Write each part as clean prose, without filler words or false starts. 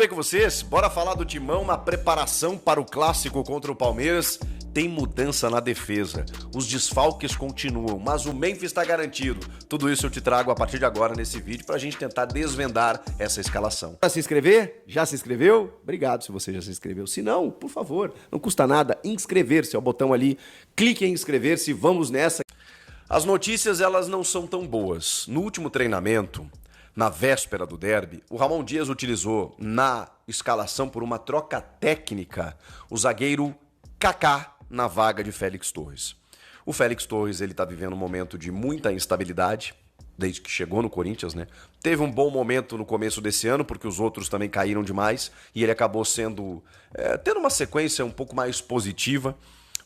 Bem com vocês, bora falar do Timão na preparação para o clássico contra o Palmeiras. Tem mudança na defesa, os desfalques continuam, mas o Memphis está garantido. Tudo isso eu te trago a partir de agora nesse vídeo para a gente tentar desvendar essa escalação. Para se inscrever? Já se inscreveu? Obrigado se você já se inscreveu. Se não, por favor, não custa nada inscrever-se, é o botão ali, clique em inscrever-se, vamos nessa. As notícias elas não são tão boas. No último treinamento, na véspera do derby, o Ramon Dias utilizou na escalação por uma troca técnica o zagueiro Kaká na vaga de Félix Torres. O Félix Torres ele está vivendo um momento de muita instabilidade desde que chegou no Corinthians, né? Teve um bom momento no começo desse ano porque os outros também caíram demais e ele acabou tendo uma sequência um pouco mais positiva.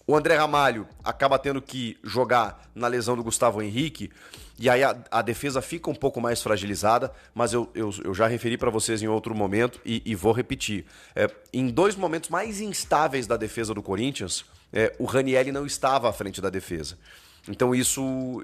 O André Ramalho acaba tendo que jogar na lesão do Gustavo Henrique e aí a defesa fica um pouco mais fragilizada, mas eu já referi para vocês em outro momento e vou repetir. Em dois momentos mais instáveis da defesa do Corinthians, o Ranieri não estava à frente da defesa. Então isso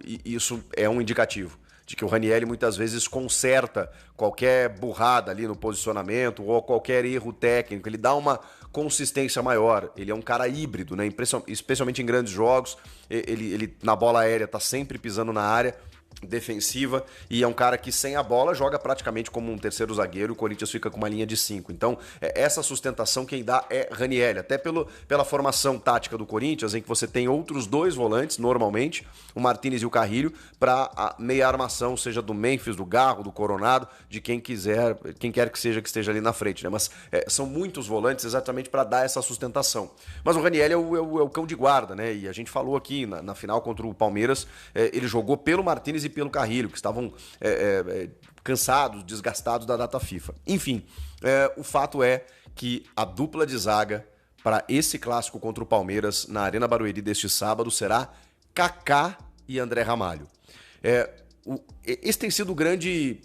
é um indicativo de que o Ranieri muitas vezes conserta qualquer burrada ali no posicionamento ou qualquer erro técnico, ele dá uma consistência maior, ele é um cara híbrido, né? Especialmente em grandes jogos, ele na bola aérea tá sempre pisando na área defensiva e é um cara que sem a bola joga praticamente como um terceiro zagueiro e o Corinthians fica com uma linha de 5. Então, essa sustentação quem dá é Ranieri, até pela formação tática do Corinthians, em que você tem outros dois volantes, normalmente, o Martínez e o Carrilho, para a meia armação, seja do Memphis, do Garro, do Coronado, de quem quer que seja que esteja ali na frente, né? Mas são muitos volantes exatamente para dar essa sustentação. Mas o Ranieri é o cão de guarda, né? E a gente falou aqui na final contra o Palmeiras, ele jogou pelo Martínez e pelo Carrilho, que estavam cansados, desgastados da data FIFA. Enfim, o fato é que a dupla de zaga para esse clássico contra o Palmeiras na Arena Barueri deste sábado será Kaká e André Ramalho. Esse tem sido o grande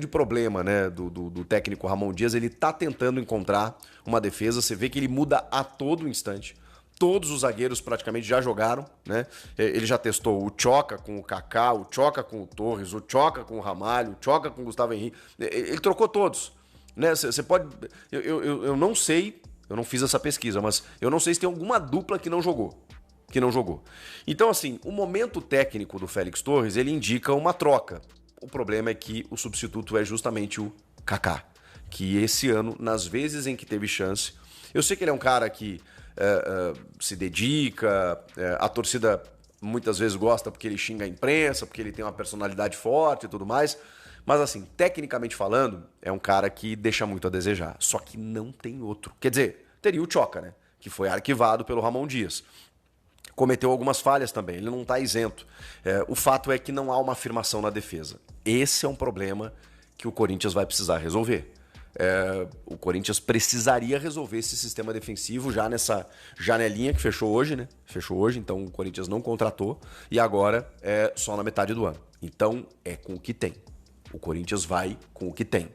problema, né, do técnico Ramon Dias. Ele está tentando encontrar uma defesa, você vê que ele muda a todo instante. Todos os zagueiros praticamente já jogaram, né? Ele já testou o Choca com o Kaká, o Choca com o Torres, o Choca com o Ramalho, o Choca com o Gustavo Henrique. Ele trocou todos, né? Você pode... Eu não sei, eu não fiz essa pesquisa, mas eu não sei se tem alguma dupla que não jogou. Então, assim, o momento técnico do Félix Torres, ele indica uma troca. O problema é que o substituto é justamente o Kaká, que esse ano, nas vezes em que teve chance... Eu sei que ele é um cara que se dedica, a torcida muitas vezes gosta porque ele xinga a imprensa, porque ele tem uma personalidade forte e tudo mais, mas assim, tecnicamente falando, é um cara que deixa muito a desejar, só que não tem outro. Quer dizer, teria o Choca, né, que foi arquivado pelo Ramon Dias. Cometeu algumas falhas também, ele não está isento. O fato é que não há uma afirmação na defesa. Esse é um problema que o Corinthians vai precisar resolver. O Corinthians precisaria resolver esse sistema defensivo já nessa janelinha que fechou hoje, né? Fechou hoje, então o Corinthians não contratou e agora é só na metade do ano. Então é com o que tem. O Corinthians vai com o que tem.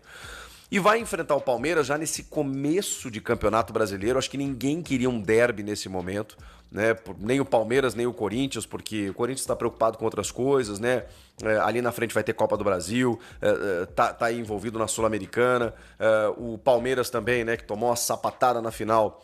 E vai enfrentar o Palmeiras já nesse começo de Campeonato Brasileiro. Acho que ninguém queria um derby nesse momento, né? Nem o Palmeiras, nem o Corinthians, porque o Corinthians está preocupado com outras coisas, né? Ali na frente vai ter Copa do Brasil, tá aí envolvido na Sul-Americana. O Palmeiras também, né? Que tomou uma sapatada na final,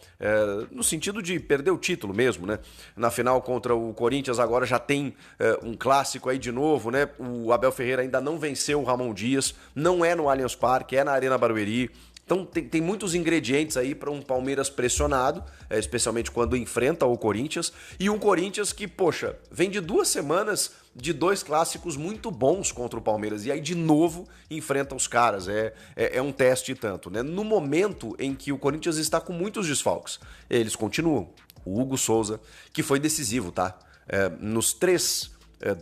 no sentido de perder o título mesmo, né? Na final contra o Corinthians agora já tem um clássico aí de novo, né? O Abel Ferreira ainda não venceu o Ramon Dias, não é no Allianz Parque, é na Arena Barueri. Então tem muitos ingredientes aí para um Palmeiras pressionado, especialmente quando enfrenta o Corinthians, e um Corinthians que, poxa, vem de 2 semanas de 2 clássicos muito bons contra o Palmeiras, e aí de novo enfrenta os caras, é um teste e tanto, né? No momento em que o Corinthians está com muitos desfalques, eles continuam. O Hugo Souza, que foi decisivo, tá? Nos 3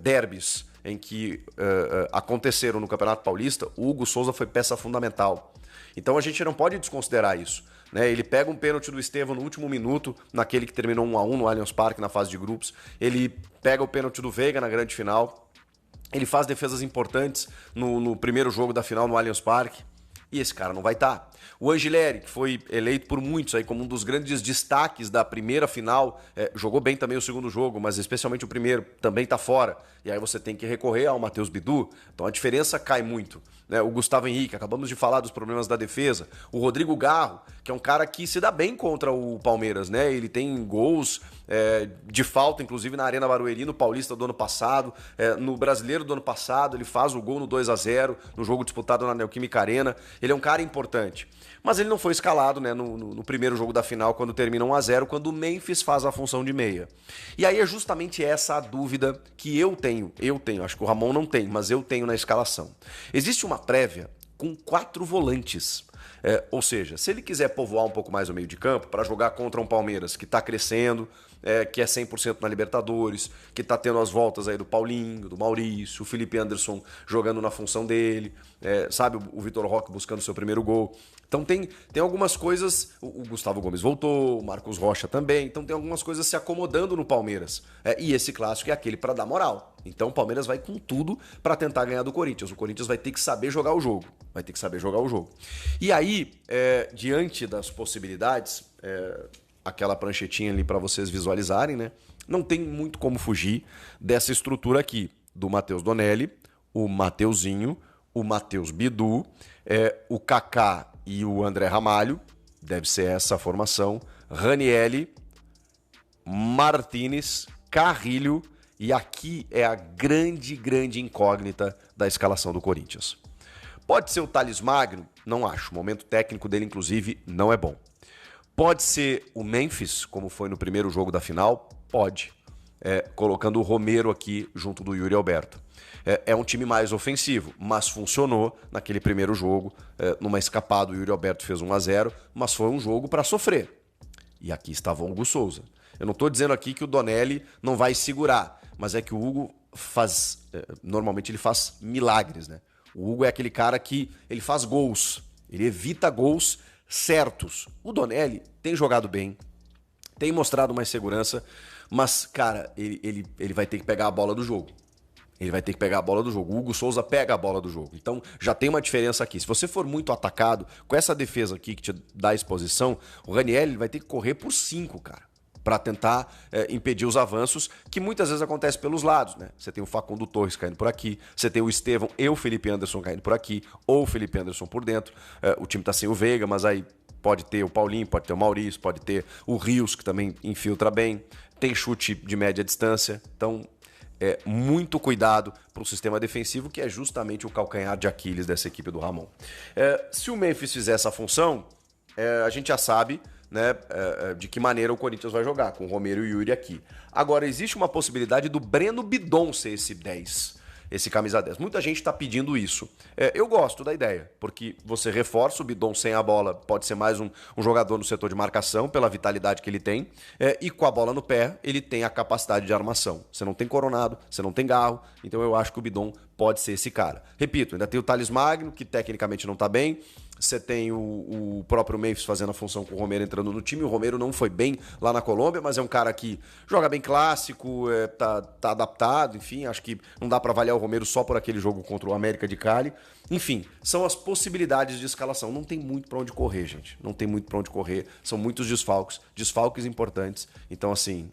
derbys em que aconteceram no Campeonato Paulista, o Hugo Souza foi peça fundamental. Então a gente não pode desconsiderar isso, né? Ele pega um pênalti do Estevão no último minuto, naquele que terminou 1-1 no Allianz Parque na fase de grupos. Ele pega o pênalti do Veiga na grande final. Ele faz defesas importantes no primeiro jogo da final no Allianz Parque. E esse cara não vai estar. O Angileri, que foi eleito por muitos aí como um dos grandes destaques da primeira final, jogou bem também o segundo jogo, mas especialmente o primeiro, também tá fora. E aí você tem que recorrer ao Matheus Bidu, então a diferença cai muito. Né? O Gustavo Henrique, acabamos de falar dos problemas da defesa. O Rodrigo Garro, que é um cara que se dá bem contra o Palmeiras, né? Ele tem gols de falta, inclusive na Arena Barueri, no Paulista do ano passado, no Brasileiro do ano passado, ele faz o gol no 2-0, no jogo disputado na Neoquímica Arena. Ele é um cara importante. Mas ele não foi escalado, né, no primeiro jogo da final, quando termina 1-0, quando o Memphis faz a função de meia. E aí é justamente essa a dúvida que eu tenho, acho que o Ramon não tem, mas eu tenho na escalação. Existe uma prévia com 4 volantes. Ou seja, se ele quiser povoar um pouco mais o meio de campo para jogar contra um Palmeiras que está crescendo, que é 100% na Libertadores, que está tendo as voltas aí do Paulinho, do Maurício, o Felipe Anderson jogando na função dele, sabe, o Vitor Roque buscando seu primeiro gol. Então tem algumas coisas, o Gustavo Gomes voltou, o Marcos Rocha também, então tem algumas coisas se acomodando no Palmeiras. E esse clássico é aquele para dar moral. Então o Palmeiras vai com tudo para tentar ganhar do Corinthians. O Corinthians vai ter que saber jogar o jogo. E aí, diante das possibilidades, aquela pranchetinha ali para vocês visualizarem, né? Não tem muito como fugir dessa estrutura aqui, do Matheus Donelli, o Mateuzinho, o Matheus Bidu, o Kaká e o André Ramalho, deve ser essa a formação, Ranielli, Martínez, Carrilho, e aqui é a grande incógnita da escalação do Corinthians. Pode ser o Thales Magno? Não acho. O momento técnico dele, inclusive, não é bom. Pode ser o Memphis, como foi no primeiro jogo da final? Pode. Colocando o Romero aqui junto do Yuri Alberto. É um time mais ofensivo, mas funcionou naquele primeiro jogo. Numa escapada, o Yuri Alberto fez 1-0, mas foi um jogo para sofrer. E aqui estava o Hugo Souza. Eu não estou dizendo aqui que o Donelli não vai segurar, mas é que o Hugo faz... normalmente ele faz milagres, né? O Hugo é aquele cara que ele faz gols, ele evita gols certos. O Donelli tem jogado bem, tem mostrado mais segurança, mas, cara, ele vai ter que pegar a bola do jogo. O Hugo Souza pega a bola do jogo. Então, já tem uma diferença aqui. Se você for muito atacado, com essa defesa aqui que te dá exposição, o Ranieri vai ter que correr por 5, cara, para tentar impedir os avanços, que muitas vezes acontece pelos lados, né? Você tem o Facundo Torres caindo por aqui, você tem o Estevão e o Felipe Anderson caindo por aqui, ou o Felipe Anderson por dentro. O time tá sem o Veiga, mas aí pode ter o Paulinho, pode ter o Maurício, pode ter o Rios, que também infiltra bem, tem chute de média distância. Então, muito cuidado para o sistema defensivo, que é justamente o calcanhar de Aquiles dessa equipe do Ramon. Se o Memphis fizer essa função, a gente já sabe, né, de que maneira o Corinthians vai jogar, com o Romero e o Yuri aqui. Agora, existe uma possibilidade do Breno Bidon ser esse 10, esse camisa 10. Muita gente está pedindo isso. Eu gosto da ideia, porque você reforça o Bidon sem a bola, pode ser mais um jogador no setor de marcação, pela vitalidade que ele tem, e com a bola no pé, ele tem a capacidade de armação. Você não tem Coronado, você não tem Garro, então eu acho que o Bidon pode ser esse cara. Repito, ainda tem o Thales Magno, que tecnicamente não está bem. Você tem o próprio Memphis fazendo a função com o Romero entrando no time. O Romero não foi bem lá na Colômbia, mas é um cara que joga bem clássico, tá adaptado, enfim. Acho que não dá para avaliar o Romero só por aquele jogo contra o América de Cali. Enfim, são as possibilidades de escalação. Não tem muito para onde correr, gente. Não tem muito para onde correr. São muitos desfalques importantes. Então, assim,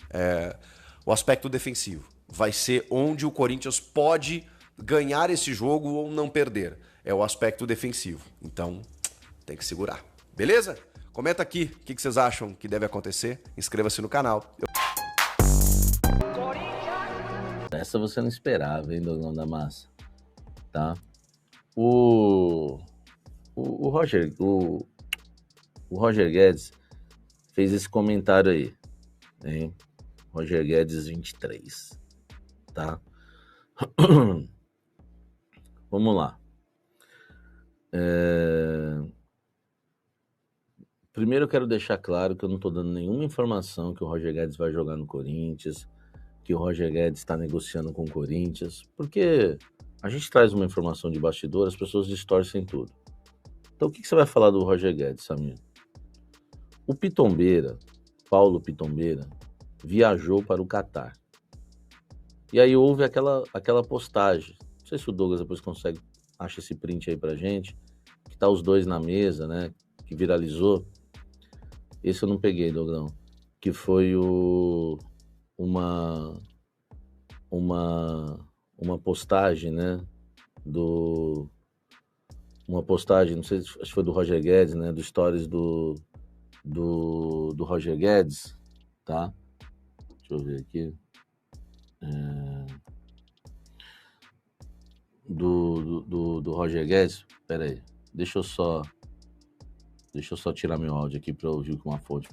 o aspecto defensivo vai ser onde o Corinthians pode ganhar esse jogo ou não perder. É o aspecto defensivo. Então, tem que segurar. Beleza? Comenta aqui o que vocês acham que deve acontecer. Inscreva-se no canal. Essa você não esperava, hein, Dogão da Massa? Tá? O Roger Guedes fez esse comentário aí, hein? Roger Guedes 23, tá? Vamos lá. Primeiro eu quero deixar claro que eu não estou dando nenhuma informação que o Roger Guedes vai jogar no Corinthians, que o Roger Guedes está negociando com o Corinthians, porque a gente traz uma informação de bastidor, as pessoas distorcem tudo. Então o que você vai falar do Roger Guedes, Samir? O Pitombeira, Paulo Pitombeira, viajou para o Catar. E aí houve aquela postagem, não sei se o Douglas depois acha esse print aí pra gente, que tá os dois na mesa, né? que viralizou. Esse eu não peguei, Dogrão. Que foi uma postagem, né? Uma postagem, não sei se foi do Roger Guedes, né? Do stories do Roger Guedes, tá? Deixa eu ver aqui. Do Roger Guedes. Pera aí. Deixa eu só tirar meu áudio aqui para ouvir com uma fonte.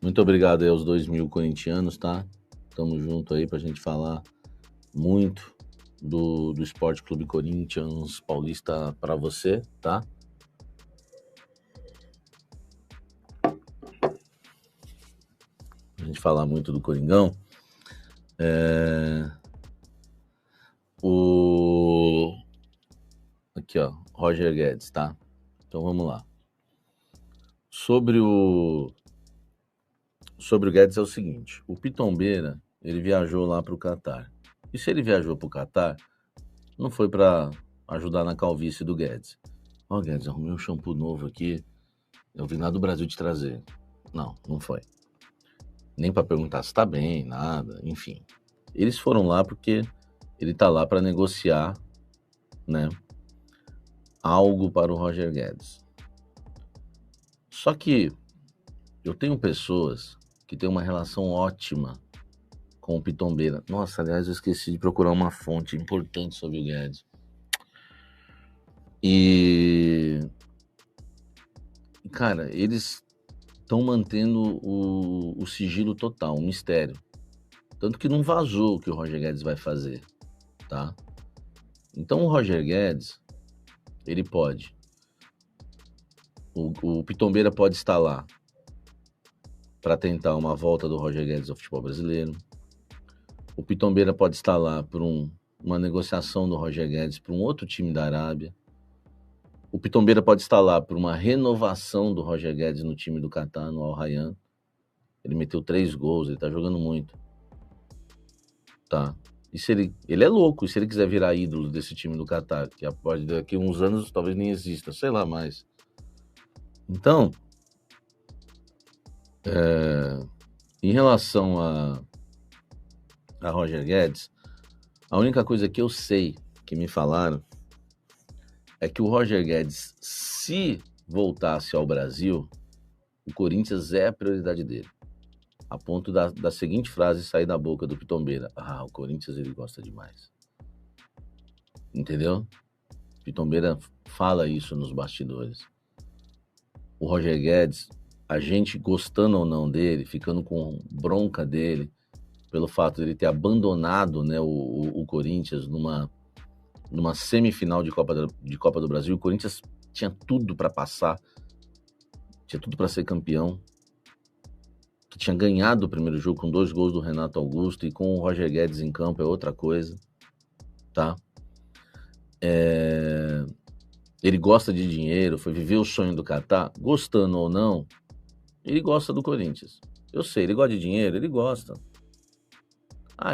Muito obrigado aí aos 2.000 corintianos, tá? Tamo junto aí pra gente falar muito do Esporte Clube Corinthians Paulista pra você, tá? A gente falar muito do Coringão. Aqui, ó, Roger Guedes, tá? Então vamos lá. Sobre o Guedes é o seguinte, o Pitombeira, ele viajou lá pro Catar. E se ele viajou pro Catar, não foi para ajudar na calvície do Guedes. Ó, Guedes, arrumei um shampoo novo aqui, eu vim lá do Brasil te trazer. Não foi. Nem para perguntar se tá bem, nada, enfim. Eles foram lá porque ele tá lá para negociar, né, algo para o Roger Guedes. Só que eu tenho pessoas que têm uma relação ótima com o Pitombeira. Nossa, aliás, eu esqueci de procurar uma fonte importante sobre o Guedes. E, cara, eles estão mantendo o sigilo total, um mistério. Tanto que não vazou o que o Roger Guedes vai fazer, tá? Então o Roger Guedes, ele pode. O Pitombeira pode estar lá para tentar uma volta do Roger Guedes ao futebol brasileiro. O Pitombeira pode estar lá por uma negociação do Roger Guedes para um outro time da Arábia. O Pitombeira pode estar lá por uma renovação do Roger Guedes no time do Catar, no Al Rayyan. Ele meteu 3 gols, ele tá jogando muito. Tá? E se ele é louco, e se ele quiser virar ídolo desse time do Catar, que daqui a uns anos talvez nem exista, sei lá mais. Então, em relação a Roger Guedes, a única coisa que eu sei, que me falaram, é que o Roger Guedes, se voltasse ao Brasil, o Corinthians é a prioridade dele. A ponto da seguinte frase sair da boca do Pitombeira: o Corinthians ele gosta demais. Entendeu? Pitombeira fala isso nos bastidores. O Roger Guedes, a gente gostando ou não dele, ficando com bronca dele, pelo fato de ele ter abandonado, né, o Corinthians numa semifinal de Copa do Brasil. O Corinthians tinha tudo para passar, tinha tudo para ser campeão, que tinha ganhado o primeiro jogo com 2 gols do Renato Augusto, e com o Roger Guedes em campo é outra coisa, tá? Ele gosta de dinheiro, foi viver o sonho do Catar, gostando ou não, ele gosta do Corinthians. Eu sei, ele gosta de dinheiro, ele gosta.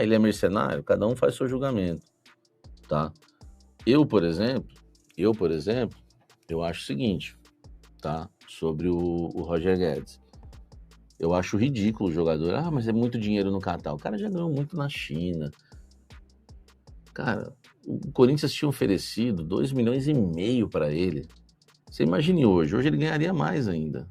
Ele é mercenário, cada um faz seu julgamento, tá? Eu, por exemplo, eu acho o seguinte, tá? Sobre o Roger Guedes. Eu acho ridículo o jogador. Mas é muito dinheiro no Catar. O cara já ganhou muito na China. Cara, o Corinthians tinha oferecido 2,5 milhões para ele. Você imagine hoje. Hoje ele ganharia mais ainda.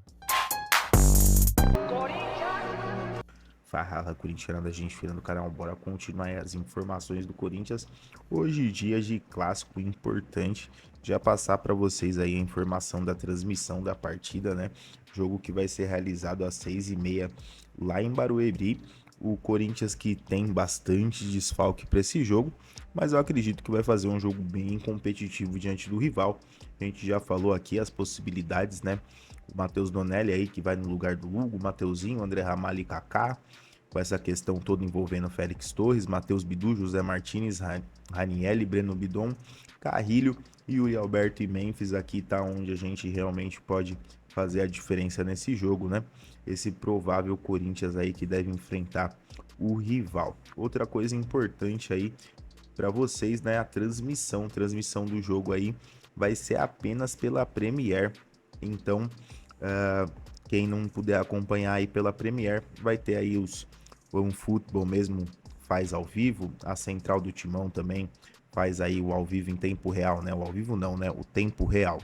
Fala, corintiana da gente feira do canal, bora continuar aí as informações do Corinthians. Hoje, dia de clássico importante, já passar para vocês aí a informação da transmissão da partida, né? Jogo que vai ser realizado às 6h30 lá em Barueri. O Corinthians que tem bastante desfalque para esse jogo, mas eu acredito que vai fazer um jogo bem competitivo diante do rival. A gente já falou aqui as possibilidades, né? O Matheus Donelli aí que vai no lugar do Hugo, Mateuzinho, André Ramalho e Kaká. com essa questão toda envolvendo Félix Torres, Matheus Bidu, José Martinez, Ranielli, Breno Bidon, Carrilho, Yuri Alberto e Memphis. Aqui tá onde a gente realmente pode fazer a diferença nesse jogo, né? Esse provável Corinthians aí que deve enfrentar o rival. Outra coisa importante aí para vocês, né? A transmissão do jogo aí vai ser apenas pela Premier. Então, quem não puder acompanhar aí pela Premier, vai ter aí o OneFootball mesmo faz ao vivo, a Central do Timão também faz aí o ao vivo em tempo real, né? O ao vivo não, né? O tempo real.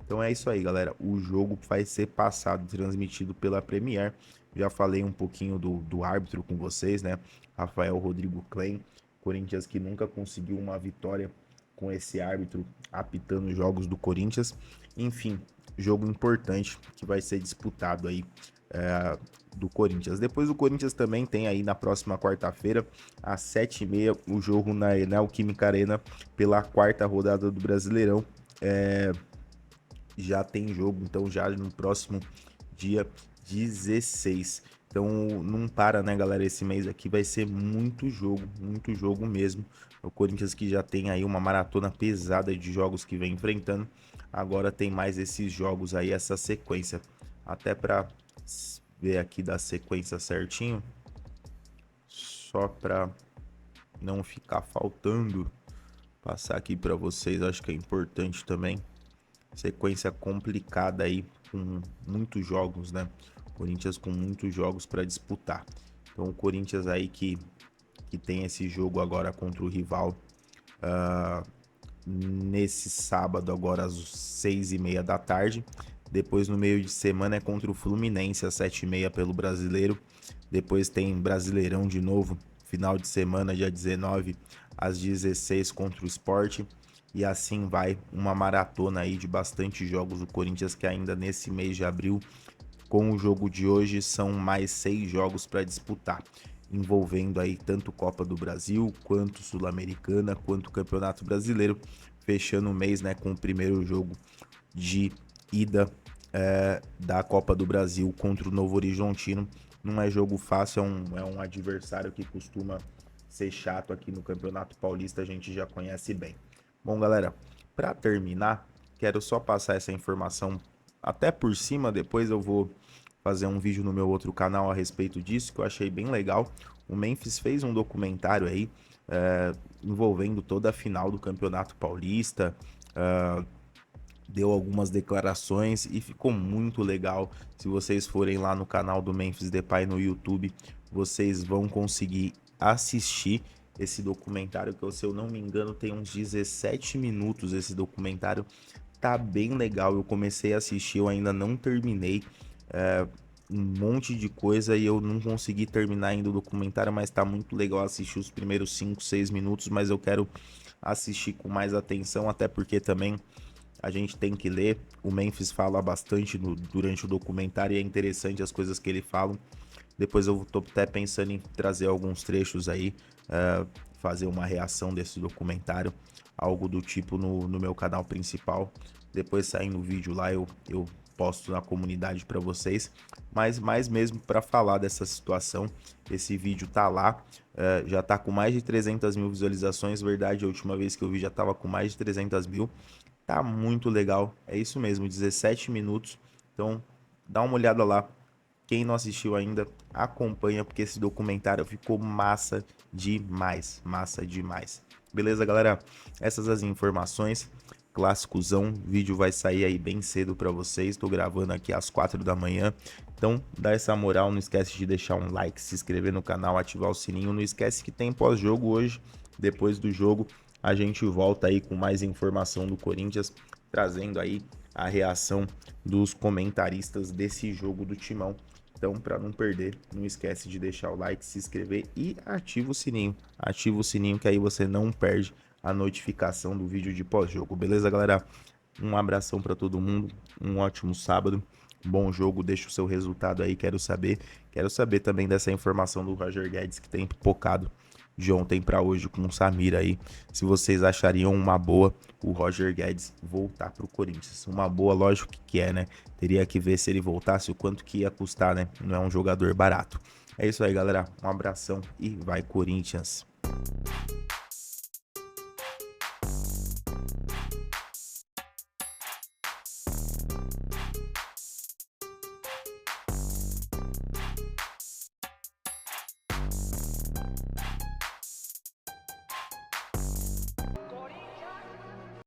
Então é isso aí, galera. O jogo vai ser passado, transmitido pela Premier. Já falei um pouquinho do árbitro com vocês, né? Rafael Rodrigo Klein, Corinthians que nunca conseguiu uma vitória com esse árbitro apitando os jogos do Corinthians. Enfim, jogo importante que vai ser disputado aí do Corinthians. Depois o Corinthians também tem aí na próxima quarta-feira, às 7h30, o jogo na Neoquímica Arena pela 4ª rodada do Brasileirão. Já tem jogo, então já no próximo dia 16. Então não para, né, galera? Esse mês aqui vai ser muito jogo mesmo. O Corinthians que já tem aí uma maratona pesada de jogos que vem enfrentando. Agora tem mais esses jogos aí, essa sequência. Até para ver aqui da sequência certinho, só para não ficar faltando, passar aqui para vocês, acho que é importante também. Sequência complicada aí, com muitos jogos, né? Corinthians com muitos jogos para disputar. Então o Corinthians aí que tem esse jogo agora contra o rival nesse sábado agora às 6h30 da tarde. Depois no meio de semana é contra o Fluminense às 7h30 pelo Brasileiro. Depois tem Brasileirão de novo, final de semana dia 19 às 16 contra o Sport. E assim vai, uma maratona aí de bastante jogos do Corinthians que ainda nesse mês de abril, com o jogo de hoje, são mais 6 jogos para disputar, envolvendo aí tanto Copa do Brasil, quanto Sul-Americana, quanto Campeonato Brasileiro, fechando o mês, né, com o primeiro jogo de ida da Copa do Brasil contra o Novo Horizontino. Não é jogo fácil, é um adversário que costuma ser chato aqui no Campeonato Paulista, a gente já conhece bem. Bom, galera, para terminar, quero só passar essa informação até por cima, depois eu vou fazer um vídeo no meu outro canal a respeito disso, que eu achei bem legal. O Memphis fez um documentário aí, envolvendo toda a final do Campeonato Paulista, deu algumas declarações e ficou muito legal. Se vocês forem lá no canal do Memphis Depay no YouTube, vocês vão conseguir assistir esse documentário, que se eu não me engano tem uns 17 minutos esse documentário. Tá bem legal, eu comecei a assistir, eu ainda não terminei um monte de coisa e eu não consegui terminar ainda o documentário, mas tá muito legal assistir os primeiros 5, 6 minutos, mas eu quero assistir com mais atenção, até porque também a gente tem que ler. O Memphis fala bastante durante o documentário e é interessante as coisas que ele fala. Depois eu tô até pensando em trazer alguns trechos aí, fazer uma reação desse documentário, algo do tipo no meu canal principal. Depois saindo o vídeo lá eu posto na comunidade para vocês, mas mais mesmo para falar dessa situação. Esse vídeo tá lá, já tá com mais de 300 mil visualizações, verdade, a última vez que eu vi já tava com mais de 300 mil, tá muito legal, é isso mesmo, 17 minutos, então dá uma olhada lá. Quem não assistiu ainda, acompanha, porque esse documentário ficou massa demais, Beleza, galera? Essas as informações. Clássicozão, vídeo vai sair aí bem cedo para vocês. Tô gravando aqui às 4 da manhã. Então, dá essa moral, não esquece de deixar um like, se inscrever no canal, ativar o sininho. Não esquece que tem pós-jogo hoje. Depois do jogo, a gente volta aí com mais informação do Corinthians, trazendo aí a reação dos comentaristas desse jogo do Timão. Então, para não perder, não esquece de deixar o like, se inscrever e ativa o sininho. Ativa o sininho que aí você não perde a notificação do vídeo de pós-jogo. Beleza, galera? Um abração para todo mundo, um ótimo sábado, bom jogo, deixa o seu resultado aí, quero saber também dessa informação do Roger Guedes que tem pipocado de ontem para hoje com o Samir aí, se vocês achariam uma boa o Roger Guedes voltar pro Corinthians. Uma boa, lógico que é, né? Teria que ver se ele voltasse o quanto que ia custar, né? Não é um jogador barato. É isso aí, galera. Um abração e vai, Corinthians!